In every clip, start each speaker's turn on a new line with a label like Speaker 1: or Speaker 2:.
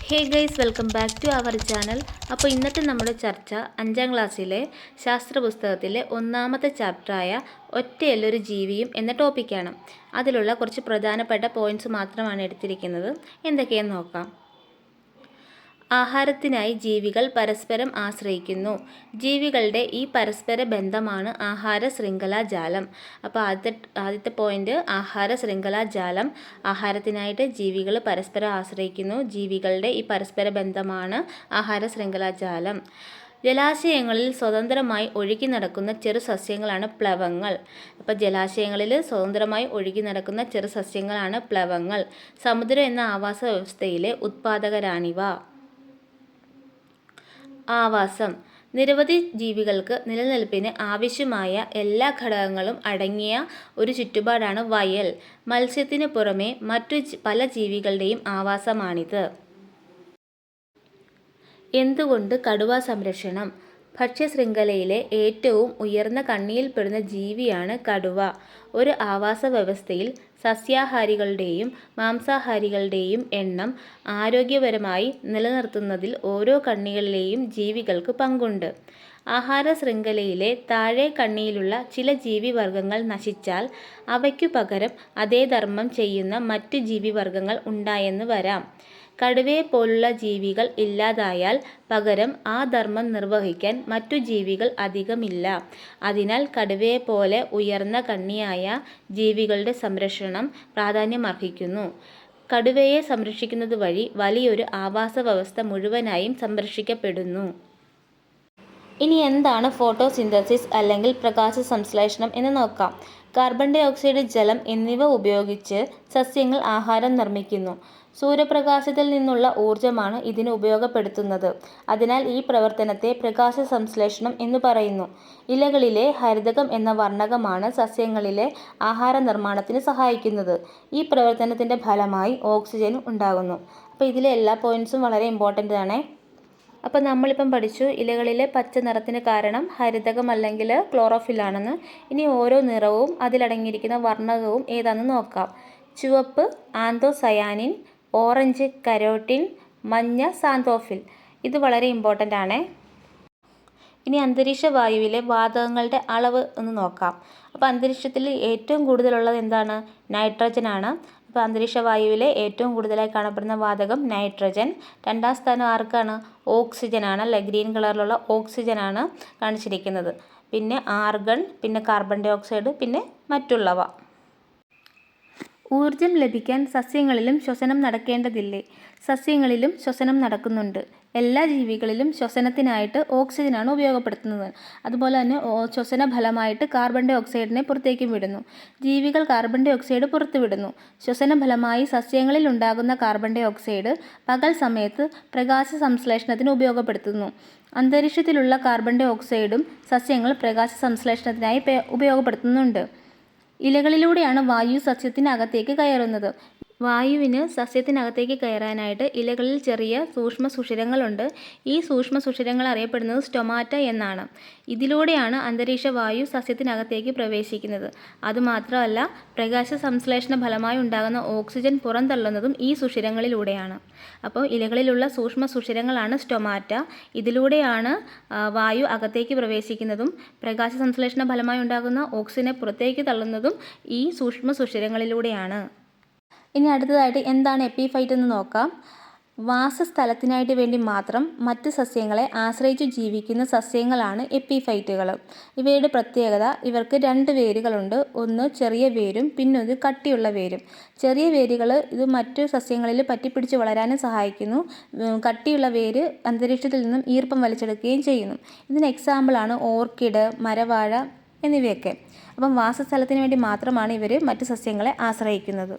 Speaker 1: Hey guys, welcome back to our channel. അപ്പോൾ ഇന്നത്തെ നമ്മുടെ ചർച്ച 5ാം ക്ലാസ്സിലെ ശാസ്ത്ര പുസ്തകത്തിലെ ഒന്നാമത്തെ ചാപ്റ്ററായ ഒറ്റയല്ലൊരു ജീവിയും എന്ന ടോപ്പിക്കാണ്. അതിലുള്ള കുറച്ച് പ്രധാനപ്പെട്ട പോയിൻറ്റ്സ് മാത്രമാണ് എടുത്തിരിക്കുന്നത്. എന്തൊക്കെയെന്ന് നോക്കാം. ആഹാരത്തിനായി ജീവികൾ പരസ്പരം ആശ്രയിക്കുന്നു. ജീവികളുടെ ഈ പരസ്പര ബന്ധമാണ് ആഹാര ശൃംഖലാജാലം. അപ്പോൾ ആദ്യത്തെ പോയിന്റ് ആഹാര ശൃംഖലാജാലം. ആഹാരത്തിനായിട്ട് ജീവികൾ പരസ്പരം ആശ്രയിക്കുന്നു. ജീവികളുടെ ഈ പരസ്പര ബന്ധമാണ് ആഹാര ശൃംഖലാജാലം. ജലാശയങ്ങളിൽ സ്വതന്ത്രമായി ഒഴുകി നടക്കുന്ന ചെറു സസ്യങ്ങളാണ് പ്ലവങ്ങൾ. അപ്പോൾ ജലാശയങ്ങളിൽ സ്വതന്ത്രമായി ഒഴുകി നടക്കുന്ന ചെറു സസ്യങ്ങളാണ് പ്ലവങ്ങൾ. സമുദ്രം എന്ന ആവാസ വ്യവസ്ഥയിലെ ഉത്പാദകരാണിവ. ആവാസം. നിരവധി ജീവികൾക്ക് നിലനിൽപ്പിന് ആവശ്യമായ എല്ലാ ഘടകങ്ങളും അടങ്ങിയ ഒരു ചുറ്റുപാടാണ് വയൽ. മത്സ്യത്തിന് പുറമെ മറ്റു പല ജീവികളുടെയും ആവാസമാണിത്. എന്തുകൊണ്ട് കടുവാ സംരക്ഷണം? ഭക്ഷ്യശൃംഖലയിലെ ഏറ്റവും ഉയർന്ന കണ്ണിയിൽപ്പെടുന്ന ജീവിയാണ് കടുവ. ഒരു ആവാസ വ്യവസ്ഥയിൽ സസ്യാഹാരികളുടെയും മാംസാഹാരികളുടെയും എണ്ണം ആരോഗ്യപരമായി നിലനിർത്തുന്നതിൽ ഓരോ കണ്ണികളിലെയും ജീവികൾക്ക് പങ്കുണ്ട്. ആഹാര ശൃംഖലയിലെ താഴെ കണ്ണിയിലുള്ള ചില ജീവിവർഗങ്ങൾ നശിച്ചാൽ അവയ്ക്കു പകരം അതേ ധർമ്മം ചെയ്യുന്ന മറ്റു ജീവിവർഗങ്ങൾ ഉണ്ടായെന്ന് വരാം. കടുവയെപ്പോലുള്ള ജീവികൾ ഇല്ലാതായാൽ പകരം ആ ധർമ്മം നിർവഹിക്കാൻ മറ്റു ജീവികൾ അധികമില്ല. അതിനാൽ കടുവയെപ്പോലെ ഉയർന്ന കണ്ണിയായ ജീവികളുടെ സംരക്ഷണം പ്രാധാന്യമർഹിക്കുന്നു. കടുവയെ സംരക്ഷിക്കുന്നത് വഴി വലിയൊരു ആവാസ വ്യവസ്ഥ മുഴുവനായും സംരക്ഷിക്കപ്പെടുന്നു. ഇനി എന്താണ് ഫോട്ടോസിന്തസിസ് അല്ലെങ്കിൽ പ്രകാശ സംശ്ലേഷണം എന്ന് നോക്കാം. കാർബൺ ഡൈ ഓക്സൈഡ്, ജലം എന്നിവ ഉപയോഗിച്ച് സസ്യങ്ങൾ ആഹാരം നിർമ്മിക്കുന്നു. സൂര്യപ്രകാശത്തിൽ നിന്നുള്ള ഊർജ്ജമാണ് ഇതിന് ഉപയോഗപ്പെടുത്തുന്നത്. അതിനാൽ ഈ പ്രവർത്തനത്തെ പ്രകാശ സംശ്ലേഷണം എന്ന് പറയുന്നു. ഇലകളിലെ ഹരിതകം എന്ന വർണ്ണകമാണ് സസ്യങ്ങളിലെ ആഹാര നിർമ്മാണത്തിന് സഹായിക്കുന്നത്. ഈ പ്രവർത്തനത്തിൻ്റെ ഫലമായി ഓക്സിജൻ ഉണ്ടാകുന്നു. അപ്പോൾ ഇതിലെ എല്ലാ പോയിൻറ്റ്സും വളരെ ഇമ്പോർട്ടൻ്റ് ആണ്. അപ്പോൾ നമ്മളിപ്പം പഠിച്ചു ഇലകളിലെ പച്ച നിറത്തിന് കാരണം ഹരിതകം അല്ലെങ്കിൽ ക്ലോറോഫിൽ ആണെന്ന്. ഇനി ഓരോ നിറവും അതിലടങ്ങിയിരിക്കുന്ന വർണ്ണകവും ഏതാണെന്ന് നോക്കാം. ചുവപ്പ് ആന്തോസയാനിൻ, ഓറഞ്ച് കരോട്ടിൻ, മഞ്ഞ സാന്തോഫിൽ. ഇത് വളരെ ഇമ്പോർട്ടൻ്റ് ആണ്. ഇനി അന്തരീക്ഷ വായുവിലെ വാതകങ്ങളുടെ അളവ് ഒന്ന് നോക്കാം. അപ്പോൾ അന്തരീക്ഷത്തിൽ ഏറ്റവും കൂടുതലുള്ളത് എന്താണ്? നൈട്രജനാണ്. അപ്പോൾ അന്തരീക്ഷ വായുവിലെ ഏറ്റവും കൂടുതലായി കാണപ്പെടുന്ന വാതകം നൈട്രജൻ. 2ാം സ്ഥാനം ആർക്കാണ്? ഓക്സിജനാണ്. അല്ലെ, ഗ്രീൻ കളറിലുള്ള ഓക്സിജനാണ് കാണിച്ചിരിക്കുന്നത്. പിന്നെ ആർഗൺ, പിന്നെ കാർബൺ ഡൈ ഓക്സൈഡ്, പിന്നെ മറ്റുള്ളവ. ഊർജം ലഭിക്കാൻ സസ്യങ്ങളിലും ശ്വസനം നടക്കേണ്ടതില്ലേ? സസ്യങ്ങളിലും ശ്വസനം നടക്കുന്നുണ്ട്. എല്ലാ ജീവികളിലും ശ്വസനത്തിനായിട്ട് ഓക്സിജനാണ് ഉപയോഗപ്പെടുത്തുന്നത്. അതുപോലെ തന്നെ ശ്വസന ഫലമായിട്ട് കാർബൺ ഡൈ ഓക്സൈഡിനെ പുറത്തേക്കും വിടുന്നു. ജീവികൾ കാർബൺ ഡൈ ഓക്സൈഡ് പുറത്തുവിടുന്നു. ശ്വസന ഫലമായി സസ്യങ്ങളിൽ ഉണ്ടാകുന്ന കാർബൺ ഡൈ ഓക്സൈഡ് പകൽ സമയത്ത് പ്രകാശ സംശ്ലേഷണത്തിന് ഉപയോഗപ്പെടുത്തുന്നു. അന്തരീക്ഷത്തിലുള്ള കാർബൺ ഡൈ ഓക്സൈഡും സസ്യങ്ങൾ പ്രകാശ സംശ്ലേഷണത്തിനായി ഉപയോഗപ്പെടുത്തുന്നുണ്ട്. ഇലകളിലൂടെയാണ് വായു സസ്യത്തിനകത്തേക്ക് കയറുന്നത്. വായുവിന് സസ്യത്തിനകത്തേക്ക് കയറാനായിട്ട് ഇലകളിൽ ചെറിയ സൂക്ഷ്മ സുഷിരങ്ങളുണ്ട്. ഈ സൂക്ഷ്മ സുഷിരങ്ങൾ അറിയപ്പെടുന്നത് സ്റ്റൊമാറ്റ എന്നാണ്. ഇതിലൂടെയാണ് അന്തരീക്ഷ വായു സസ്യത്തിനകത്തേക്ക് പ്രവേശിക്കുന്നത്. അതുമാത്രമല്ല, പ്രകാശ സംശ്ലേഷണ ഫലമായി ഉണ്ടാകുന്ന ഓക്സിജൻ പുറന്തള്ളുന്നതും ഈ സുഷിരങ്ങളിലൂടെയാണ്. അപ്പോൾ ഇലകളിലുള്ള സൂക്ഷ്മ സുഷിരങ്ങളാണ് സ്റ്റൊമാറ്റ. ഇതിലൂടെയാണ് വായു അകത്തേക്ക് പ്രവേശിക്കുന്നതും പ്രകാശ സംശ്ലേഷണ ഫലമായി ഉണ്ടാകുന്ന ഓക്സിജനെ പുറത്തേക്ക് തള്ളുന്നതും ഈ സൂക്ഷ്മ സുഷിരങ്ങളിലൂടെയാണ്. ഇനി അടുത്തതായിട്ട് എന്താണ് എപ്പിഫൈറ്റ് എന്ന് നോക്കാം. വാസസ്ഥലത്തിനായിട്ട് വേണ്ടി മാത്രം മറ്റ് സസ്യങ്ങളെ ആശ്രയിച്ച് ജീവിക്കുന്ന സസ്യങ്ങളാണ് എപ്പിഫൈറ്റുകൾ. ഇവയുടെ പ്രത്യേകത, ഇവർക്ക് 2 വേരുകളുണ്ട്. ഒന്ന് ചെറിയ വേരും പിന്നൊരു കട്ടിയുള്ള വേരും. ചെറിയ വേരുകൾ ഇത് മറ്റു സസ്യങ്ങളിൽ പറ്റിപ്പിടിച്ച് വളരാനും സഹായിക്കുന്നു. കട്ടിയുള്ള വേര് അന്തരീക്ഷത്തിൽ നിന്നും ഈർപ്പം വലിച്ചെടുക്കുകയും ചെയ്യുന്നു. ഇതിന് എക്സാമ്പിളാണ് ഓർക്കിഡ്, മരവാഴ എന്നിവയൊക്കെ. അപ്പം വാസസ്ഥലത്തിന് വേണ്ടി മാത്രമാണ് ഇവർ മറ്റ് സസ്യങ്ങളെ ആശ്രയിക്കുന്നത്.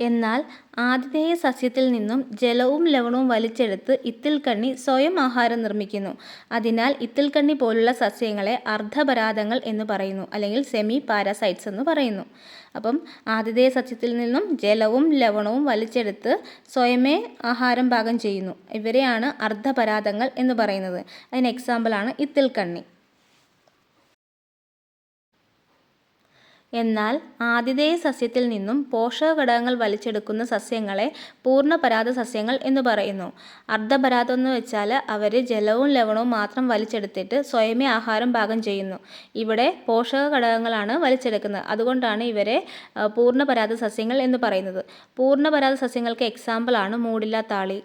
Speaker 1: എന്നാൽ ആതിഥേയ സസ്യത്തിൽ നിന്നും ജലവും ലവണവും വലിച്ചെടുത്ത് ഇത്തിൽക്കണ്ണി സ്വയം ആഹാരം നിർമ്മിക്കുന്നു. അതിനാൽ ഇത്തിൽക്കണ്ണി പോലുള്ള സസ്യങ്ങളെ അർദ്ധപരാദങ്ങൾ എന്ന് പറയുന്നു, അല്ലെങ്കിൽ സെമി പാരാസൈറ്റ്സ് എന്ന് പറയുന്നു. അപ്പം ആതിഥേയ സസ്യത്തിൽ നിന്നും ജലവും ലവണവും വലിച്ചെടുത്ത് സ്വയമേ ആഹാരം പാകം ചെയ്യുന്നു. ഇവരെയാണ് അർദ്ധപരാദങ്ങൾ എന്ന് പറയുന്നത്. അതിന് എക്സാമ്പിളാണ് ഇത്തിൽക്കണ്ണി. എന്നാൽ ആതിഥേയ സസ്യത്തിൽ നിന്നും പോഷകഘടകങ്ങൾ വലിച്ചെടുക്കുന്ന സസ്യങ്ങളെ പൂർണ്ണപരാഗ സസ്യങ്ങൾ എന്നു പറയുന്നു. അർദ്ധപരാഗം എന്ന് വെച്ചാൽ അവർ ജലവും ലവണവും മാത്രം വലിച്ചെടുത്തിട്ട് സ്വയമേ ആഹാരം പാകം ചെയ്യുന്നു. ഇവിടെ പോഷകഘടകങ്ങളാണ് വലിച്ചെടുക്കുന്നത്. അതുകൊണ്ടാണ് ഇവരെ പൂർണ്ണപരാഗ സസ്യങ്ങൾ എന്ന് പറയുന്നത്. പൂർണ്ണപരാഗ സസ്യങ്ങൾക്ക് എക്സാമ്പിളാണ് മൂടില്ല താളി.